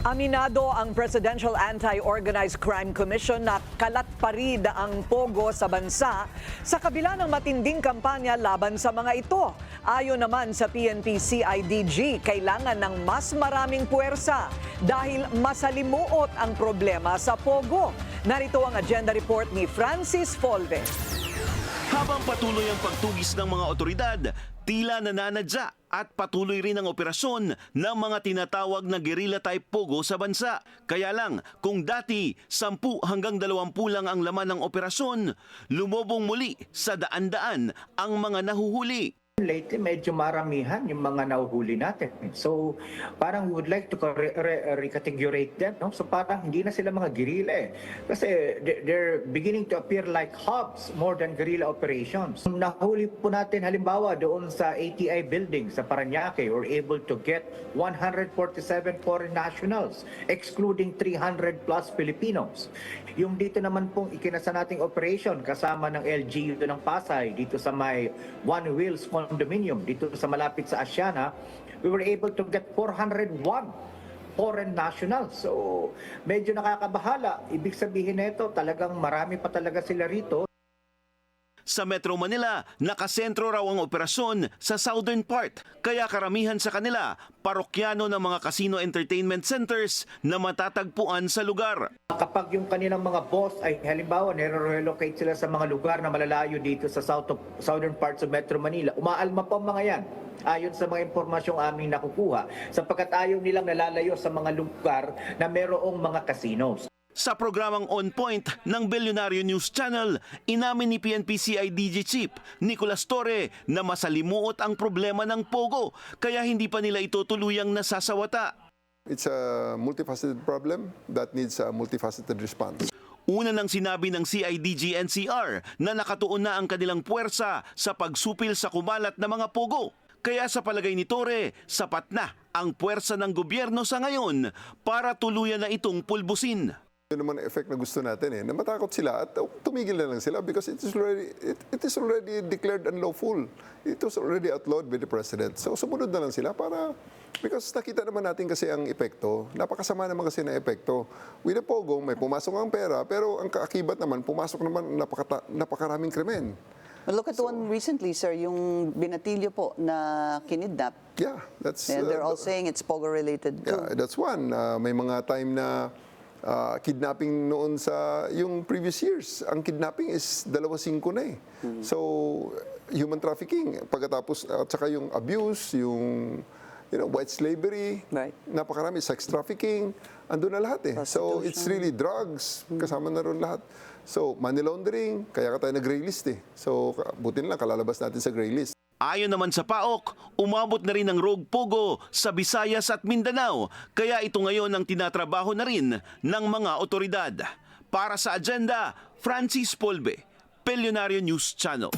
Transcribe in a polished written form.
Aminado ang Presidential Anti-Organized Crime Commission na kalat pa rin ang pogo sa bansa sa kabila ng matinding kampanya laban sa mga ito. Ayon naman sa PNP-CIDG, kailangan ng mas maraming puwersa dahil masalimuot ang problema sa pogo. Narito ang agenda report ni Francis Folve. Habang patuloy ang pagtugis ng mga otoridad, tila nananadya at patuloy rin ang operasyon ng mga tinatawag na guerrilla type pogo sa bansa. Kaya lang, kung dati 10 hanggang 20 lang ang laman ng operasyon, lumobong muli sa daan-daan ang mga nahuhuli. Lately, medyo maramihan yung mga nahuhuli natin. So, parang we would like to recategorate them. No? So, parang hindi na sila mga guerrilla eh. Kasi they're beginning to appear like hubs more than guerrilla operations. Nahuli po natin halimbawa doon sa ATI building sa Parañaque, we're able to get 147 foreign nationals, excluding 300 plus Filipinos. Yung dito naman pong ikinasa nating operation kasama ng LGU ng Pasay, dito sa may One Wheels condominium, dito sa malapit sa Asiana, we were able to get 401 foreign nationals. So, medyo nakakabahala. Ibig sabihin nito, talagang marami pa talaga sila rito. Sa Metro Manila, nakasentro raw ang operasyon sa southern part. Kaya karamihan sa kanila, parokyano ng mga casino entertainment centers na matatagpuan sa lugar. Kapag yung kanilang mga boss ay halimbawa nire-relocate sila sa mga lugar na malalayo dito sa southern parts of Metro Manila, umaalma po ang mga yan. Ayon sa mga impormasyong aming nakukuha, sapagkat ayaw nilang nalalayo sa mga lugar na merong mga casinos. Sa programang On Point ng Billionario News Channel, inamin ni PNP-CIDG Chief Nicolas Torre na masalimuot ang problema ng pogo kaya hindi pa nila ito tuluyang nasasawata. It's a multifaceted problem that needs a multifaceted response. Una nang sinabi ng CIDG-NCR na nakatuon na ang kanilang puwersa sa pagsupil sa kumalat na mga pogo. Kaya sa palagay ni Torre, sapat na ang puwersa ng gobyerno sa ngayon para tuluyan na itong pulbusin. Yun naman ang effect na gusto natin na matakot sila at tumigil na lang sila because it is already declared unlawful. It was already outlawed by the President. So sumunod na lang sila because nakita naman natin kasi ang epekto. Napakasama naman kasi na epekto. With the pogo, may pumasok ang pera pero ang kaakibat naman, pumasok naman napakaraming krimen. Well, look at one recently, sir, yung binatilyo po na kinidnap. Yeah, that's... And they're all saying it's pogo-related too. Yeah, that's one. May mga time na kidnapping noon sa yung previous years. Ang kidnapping is 2.5 na eh. So, human trafficking, pagkatapos, at saka yung abuse, yung white slavery, Right. napakarami, sex trafficking, andun na lahat eh. So, it's really drugs, kasama na ron lahat. So, money laundering, kaya ka tayo nag-gray list eh. So, butin lang, kalalabas natin sa gray list. Ayon naman sa PAOK, umabot na rin ang rogue pogo sa Visayas at Mindanao, kaya ito ngayon ang tinatrabaho na rin ng mga otoridad. Para sa agenda, Francis Folve, Billionario News Channel.